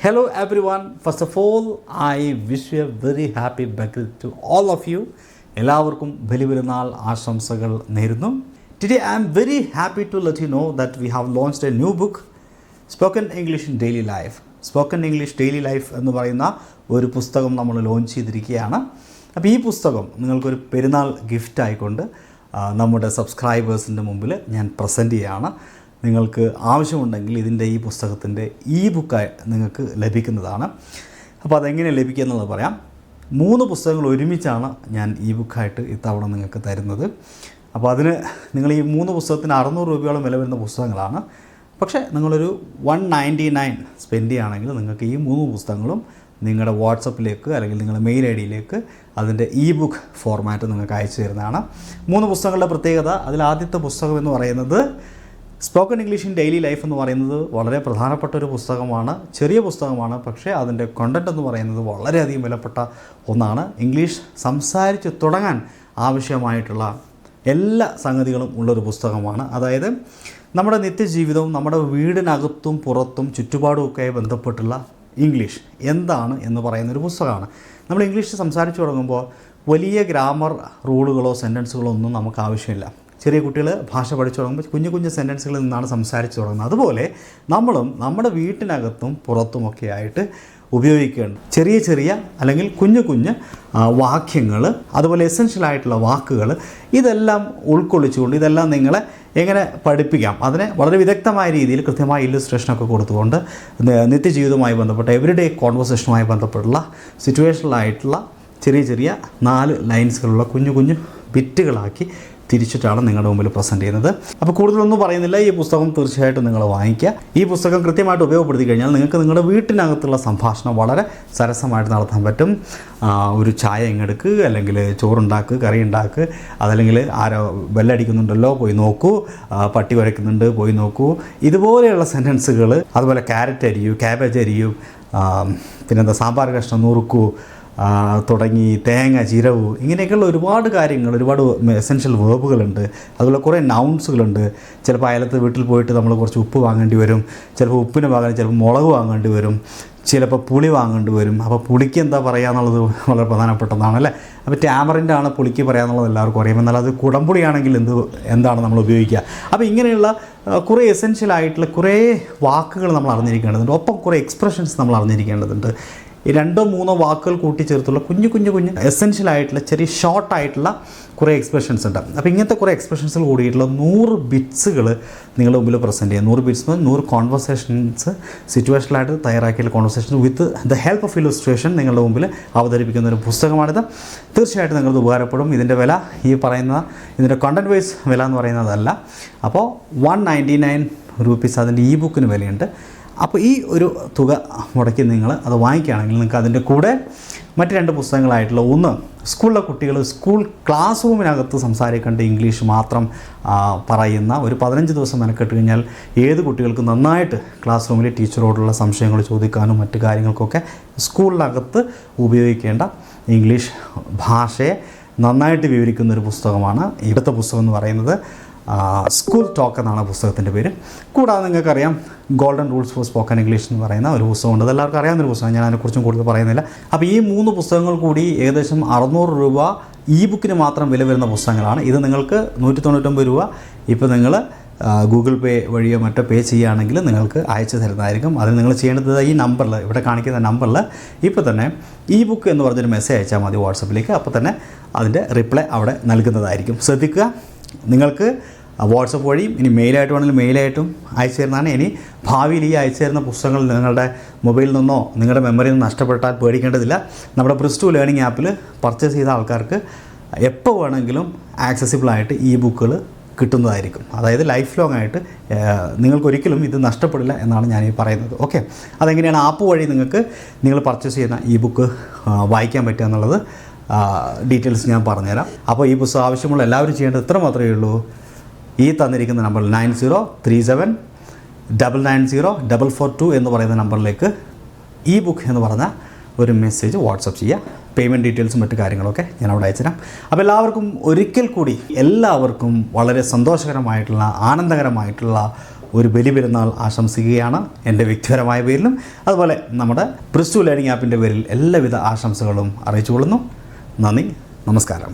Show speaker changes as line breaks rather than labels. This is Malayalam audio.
Hello everyone. First of all, I wish you a very happy Bakrid to all of you. എല്ലാവർക്കും ബലിപെരുന്നാൾ ആശംസകൾ നേരുന്നു. Today I am very happy to let you know that we have launched a new book, Spoken English in Daily Life. Spoken English Daily Life എന്ന് പറയുന്ന ഒരു പുസ്തകം നമ്മൾ ലോഞ്ച് ചെയ്തിരിക്കുകയാണ്. അപ്പോൾ ഈ പുസ്തകം നിങ്ങൾക്കൊരു പെരുന്നാൾ ഗിഫ്റ്റ് ആയിക്കൊണ്ട് നമ്മുടെ സബ്സ്ക്രൈബേഴ്സിൻ്റെ മുമ്പിൽ ഞാൻ പ്രസൻറ്റ് ചെയ്യുകയാണ്. നിങ്ങൾക്ക് ആവശ്യമുണ്ടെങ്കിൽ ഇതിൻ്റെ ഈ പുസ്തകത്തിൻ്റെ ബുക്കായി നിങ്ങൾക്ക് ലഭിക്കുന്നതാണ്. അപ്പോൾ അതെങ്ങനെ ലഭിക്കുക എന്നുള്ളത് പറയാം. 3 പുസ്തകങ്ങൾ ഒരുമിച്ചാണ് ഞാൻ ബുക്കായിട്ട് ഇത്തവണ നിങ്ങൾക്ക് തരുന്നത്. അപ്പോൾ അതിന് നിങ്ങൾ ഈ 3 പുസ്തകത്തിന് 600 രൂപയോളം വില വരുന്ന പുസ്തകങ്ങളാണ്. പക്ഷേ നിങ്ങളൊരു 199 സ്പെൻഡ് ചെയ്യുകയാണെങ്കിൽ നിങ്ങൾക്ക് ഈ 3 പുസ്തകങ്ങളും നിങ്ങളുടെ വാട്സപ്പിലേക്ക് അല്ലെങ്കിൽ നിങ്ങളുടെ മെയിൽ ഐ ഡിയിലേക്ക് അതിൻ്റെ ബുക്ക് ഫോർമാറ്റ് നിങ്ങൾക്ക് അയച്ചു തരുന്നതാണ്. 3 പുസ്തകങ്ങളുടെ പ്രത്യേകത, അതിൽ ആദ്യത്തെ പുസ്തകം എന്ന് പറയുന്നത് spoken English in daily life എന്ന് പറയുന്നത് വളരെ പ്രധാനപ്പെട്ട ഒരു പുസ്തകമാണ്. ചെറിയ പുസ്തകമാണ്, പക്ഷേ അതിൻ്റെ കണ്ടൻറ്റ് എന്ന് പറയുന്നത് വളരെയധികം വിലപ്പെട്ട ഒന്നാണ്. ഇംഗ്ലീഷ് സംസാരിച്ച് തുടങ്ങാൻ ആവശ്യമായിട്ടുള്ള എല്ലാ സംഗതികളും ഉള്ളൊരു പുസ്തകമാണ്. അതായത് നമ്മുടെ നിത്യജീവിതവും നമ്മുടെ വീടിനകത്തും പുറത്തും ചുറ്റുപാടുമൊക്കെ ബന്ധപ്പെട്ടുള്ള ഇംഗ്ലീഷ് എന്താണ് എന്ന് പറയുന്നൊരു പുസ്തകമാണ്. നമ്മൾ ഇംഗ്ലീഷ് സംസാരിച്ച് തുടങ്ങുമ്പോൾ വലിയ ഗ്രാമർ റൂളുകളോ സെൻറ്റൻസുകളോ ഒന്നും നമുക്ക് ആവശ്യമില്ല. ചെറിയ കുട്ടികൾ ഭാഷ പഠിച്ചു തുടങ്ങുമ്പോൾ കുഞ്ഞു കുഞ്ഞു സെൻറ്റൻസുകളിൽ നിന്നാണ് സംസാരിച്ച് തുടങ്ങുന്നത്. അതുപോലെ നമ്മളും നമ്മുടെ വീട്ടിനകത്തും പുറത്തുമൊക്കെ ആയിട്ട് ഉപയോഗിക്കേണ്ട ചെറിയ ചെറിയ അല്ലെങ്കിൽ കുഞ്ഞു കുഞ്ഞ് വാക്യങ്ങൾ, അതുപോലെ എസെൻഷ്യലായിട്ടുള്ള വാക്കുകൾ, ഇതെല്ലാം ഉൾക്കൊള്ളിച്ചുകൊണ്ട് ഇതെല്ലാം നിങ്ങളെ എങ്ങനെ പഠിപ്പിക്കാം, അതിനെ വളരെ വിദഗ്ധമായ രീതിയിൽ കൃത്യമായ ഇല്ലുസ്ട്രേഷനൊക്കെ കൊടുത്തുകൊണ്ട് നിത്യജീവിതവുമായി ബന്ധപ്പെട്ട എവരിഡേ കോൺവെർസേഷനുമായി ബന്ധപ്പെട്ടുള്ള സിറ്റുവേഷനിലായിട്ടുള്ള ചെറിയ ചെറിയ 4 ലൈൻസുകളുള്ള കുഞ്ഞു കുഞ്ഞു ബിറ്റുകളാക്കി തിരിച്ചിട്ടാണ് നിങ്ങളുടെ മുമ്പിൽ പ്രസൻറ്റ് ചെയ്യുന്നത്. അപ്പോൾ കൂടുതലൊന്നും പറയുന്നില്ല. ഈ പുസ്തകം തീർച്ചയായിട്ടും നിങ്ങൾ വാങ്ങിക്കുക. ഈ പുസ്തകം കൃത്യമായിട്ട് ഉപയോഗപ്പെടുത്തി കഴിഞ്ഞാൽ നിങ്ങൾക്ക് നിങ്ങളുടെ വീട്ടിനകത്തുള്ള സംഭാഷണം വളരെ സരസമായിട്ട് നടത്താൻ പറ്റും. ഒരു ചായ ഇങ്ങെടുക്ക്, അല്ലെങ്കിൽ ചോറുണ്ടാക്ക്, കറി ഉണ്ടാക്ക്, അതല്ലെങ്കിൽ ആരോ ബെല്ലടിക്കുന്നുണ്ടല്ലോ പോയി നോക്കൂ, പട്ടി വരയ്ക്കുന്നുണ്ട് പോയി നോക്കൂ, ഇതുപോലെയുള്ള സെൻറ്റൻസുകൾ, അതുപോലെ ക്യാരറ്റ് അരിയൂ, ക്യാബേജ് അരിയൂ, പിന്നെന്താ സാമ്പാർ കഷ്ണം നുറുക്കൂ തുടങ്ങി തേങ്ങ ചിരവു, ഇങ്ങനെയൊക്കെയുള്ള ഒരുപാട് കാര്യങ്ങൾ, ഒരുപാട് എസെൻഷ്യൽ വേർബുകളുണ്ട്. അതുപോലെ കുറേ നൗൺസുകളുണ്ട്. ചിലപ്പോൾ അയലത്തെ വീട്ടിൽ പോയിട്ട് നമ്മൾ കുറച്ച് ഉപ്പ് വാങ്ങേണ്ടി വരും, ചിലപ്പോൾ ഉപ്പിന് പകരം ചിലപ്പോൾ മുളക് വാങ്ങേണ്ടി വരും, ചിലപ്പോൾ പുളി വാങ്ങേണ്ടി വരും. അപ്പോൾ പുളിക്ക് എന്താ പറയുക എന്നുള്ളത് വളരെ പ്രധാനപ്പെട്ടതാണ് അല്ലേ. അപ്പോൾ ടാമറിൻ്റെ ആണ് പുളിക്ക് പറയാമെന്നുള്ളത് എല്ലാവർക്കും അറിയാം. എന്നാൽ അത് കുടംപുളിയാണെങ്കിൽ എന്താണ് നമ്മൾ ഉപയോഗിക്കുക. അപ്പോൾ ഇങ്ങനെയുള്ള കുറേ എസെൻഷ്യലായിട്ടുള്ള കുറേ വാക്കുകൾ നമ്മൾ അറിഞ്ഞിരിക്കേണ്ടതുണ്ട്. ഒപ്പം കുറേ എക്സ്പ്രഷൻസ് നമ്മൾ അറിഞ്ഞിരിക്കേണ്ടതുണ്ട്. ഈ 2-3 വാക്കുകൾ കൂട്ടിച്ചേർത്തുള്ള കുഞ്ഞു കുഞ്ഞു കുഞ്ഞു എസെൻഷ്യലായിട്ടുള്ള ചെറിയ ഷോർട്ടായിട്ടുള്ള കുറേ എക്സ്പ്രഷൻസ് ഉണ്ട്. അപ്പോൾ ഇങ്ങനത്തെ കുറേ എക്സ്പ്രഷൻസിൽ കൂടിയിട്ടുള്ള 100 ബിറ്റ്സുകൾ നിങ്ങളുടെ മുമ്പിൽ പ്രസൻറ്റ് ചെയ്യുക. 100 ബിറ്റ്സ് 100 കോൺവെർസേഷൻസ്, സിറ്റുവേഷനിലായിട്ട് തയ്യാറാക്കിയ conversation with the help of illustration നിങ്ങളുടെ മുമ്പിൽ അവതരിപ്പിക്കുന്ന ഒരു പുസ്തകമാണിത്. തീർച്ചയായിട്ടും നിങ്ങൾക്ക് ഉപകാരപ്പെടും. ഇതിൻ്റെ വില ഇതിൻ്റെ കണ്ടൻറ്റ് വൈസ് വില എന്ന് പറയുന്നതല്ല. അപ്പോൾ 199 രൂപീസ് അതിൻ്റെ ബുക്കിന് വിലയുണ്ട്. അപ്പോൾ ഈ ഒരു തുക മുടക്കി നിങ്ങൾ അത് വാങ്ങിക്കുകയാണെങ്കിൽ നിങ്ങൾക്ക് അതിൻ്റെ കൂടെ മറ്റ് 2 പുസ്തകങ്ങളായിട്ടുള്ള, ഒന്ന് സ്കൂളിലെ കുട്ടികൾ സ്കൂൾ ക്ലാസ് റൂമിനകത്ത് സംസാരിക്കേണ്ട ഇംഗ്ലീഷ് മാത്രം പറയുന്ന ഒരു 15 ദിവസം മെനക്കെട്ട് കഴിഞ്ഞാൽ ഏത് കുട്ടികൾക്ക് നന്നായിട്ട് ക്ലാസ് റൂമിൽ ടീച്ചറോടുള്ള സംശയങ്ങൾ ചോദിക്കാനും മറ്റു കാര്യങ്ങൾക്കൊക്കെ സ്കൂളിനകത്ത് ഉപയോഗിക്കേണ്ട ഇംഗ്ലീഷ് ഭാഷയെ നന്നായിട്ട് വിവരിക്കുന്ന ഒരു പുസ്തകമാണ് ഇവിടുത്തെ പുസ്തകം എന്ന് പറയുന്നത്. സ്കൂൾ ടോക്ക് എന്നാണ് പുസ്തകത്തിൻ്റെ പേര്. കൂടാതെ നിങ്ങൾക്കറിയാം golden rules for spoken English എന്ന് പറയുന്ന ഒരു പുസ്തകമുണ്ട്. അതെല്ലാവർക്കും അറിയാവുന്നൊരു പുസ്തകം, ഞാൻ അതിനെക്കുറിച്ചും കൂടുതൽ പറയുന്നില്ല. അപ്പോൾ ഈ 3 പുസ്തകങ്ങൾ കൂടി ഏകദേശം 600 രൂപ ബുക്കിന് മാത്രം വില വരുന്ന പുസ്തകങ്ങളാണ്. ഇത് നിങ്ങൾക്ക് 199 രൂപ ഇപ്പോൾ നിങ്ങൾ ഗൂഗിൾ പേ വഴിയോ മറ്റോ പേ ചെയ്യുകയാണെങ്കിൽ നിങ്ങൾക്ക് അയച്ചു തരുന്നതായിരിക്കും. അതിന് നിങ്ങൾ ചെയ്യേണ്ടത് ഈ നമ്പറിൽ, ഇവിടെ കാണിക്കുന്ന നമ്പറിൽ ഇപ്പോൾ തന്നെ ബുക്ക് എന്ന് പറഞ്ഞൊരു മെസ്സേജ് അയച്ചാൽ മതി വാട്സപ്പിലേക്ക്. അപ്പോൾ തന്നെ അതിൻ്റെ റിപ്ലൈ അവിടെ നൽകുന്നതായിരിക്കും. ശ്രദ്ധിക്കുക, നിങ്ങൾക്ക് വാട്സപ്പ് വഴിയും ഇനി മെയിലായിട്ട് വേണമെങ്കിൽ മെയിലായിട്ടും അയച്ചു തരുന്നതാണ്. ഇനി ഭാവിയിൽ ഈ അയച്ചു തരുന്ന പുസ്തകങ്ങൾ നിങ്ങളുടെ മൊബൈലിൽ നിന്നോ നിങ്ങളുടെ മെമ്മറിയിൽ നിന്ന് നഷ്ടപ്പെട്ടാൽ പേടിക്കേണ്ടതില്ല. നമ്മുടെ പ്ലസ് 2 ലേണിംഗ് ആപ്പിൽ പർച്ചേസ് ചെയ്ത ആൾക്കാർക്ക് എപ്പോൾ വേണമെങ്കിലും ആക്സസിബിളായിട്ട് ബുക്കുകൾ കിട്ടുന്നതായിരിക്കും. അതായത് ലൈഫ് ലോങ് ആയിട്ട് നിങ്ങൾക്കൊരിക്കലും ഇത് നഷ്ടപ്പെടില്ല എന്നാണ് ഞാൻ പറയുന്നത്. ഓക്കെ, അതെങ്ങനെയാണ് ആപ്പ് വഴി നിങ്ങൾ പർച്ചേസ് ചെയ്യുന്ന ബുക്ക് വായിക്കാൻ പറ്റുക എന്നുള്ളത് ഡീറ്റെയിൽസ് ഞാൻ പറഞ്ഞുതരാം. അപ്പോൾ ഈ പുസ്തകം ആവശ്യമുള്ള എല്ലാവരും ചെയ്യേണ്ടത് ഇത്ര മാത്രമേ ഉള്ളൂ. തന്നിരിക്കുന്ന നമ്പറിൽ 9037990442 എന്ന് പറയുന്ന നമ്പറിലേക്ക് ബുക്ക് എന്ന് പറഞ്ഞ ഒരു മെസ്സേജ് വാട്സപ്പ് ചെയ്യുക. പേയ്മെൻറ്റ് ഡീറ്റെയിൽസും മറ്റു കാര്യങ്ങളൊക്കെ ഞാൻ അവിടെ അയച്ചുതരാം. അപ്പോൾ എല്ലാവർക്കും ഒരിക്കൽ കൂടി വളരെ സന്തോഷകരമായിട്ടുള്ള ആനന്ദകരമായിട്ടുള്ള ഒരു ബലിപെരുന്നാൾ ആശംസിക്കുകയാണ് എൻ്റെ വ്യക്തിപരമായ പേരിലും അതുപോലെ നമ്മുടെ പ്രിസ്റ്റു ലേണിംഗ് ആപ്പിൻ്റെ പേരിൽ എല്ലാവിധ ആശംസകളും അറിയിച്ചുകൊള്ളുന്നു. നന്ദി, നമസ്കാരം.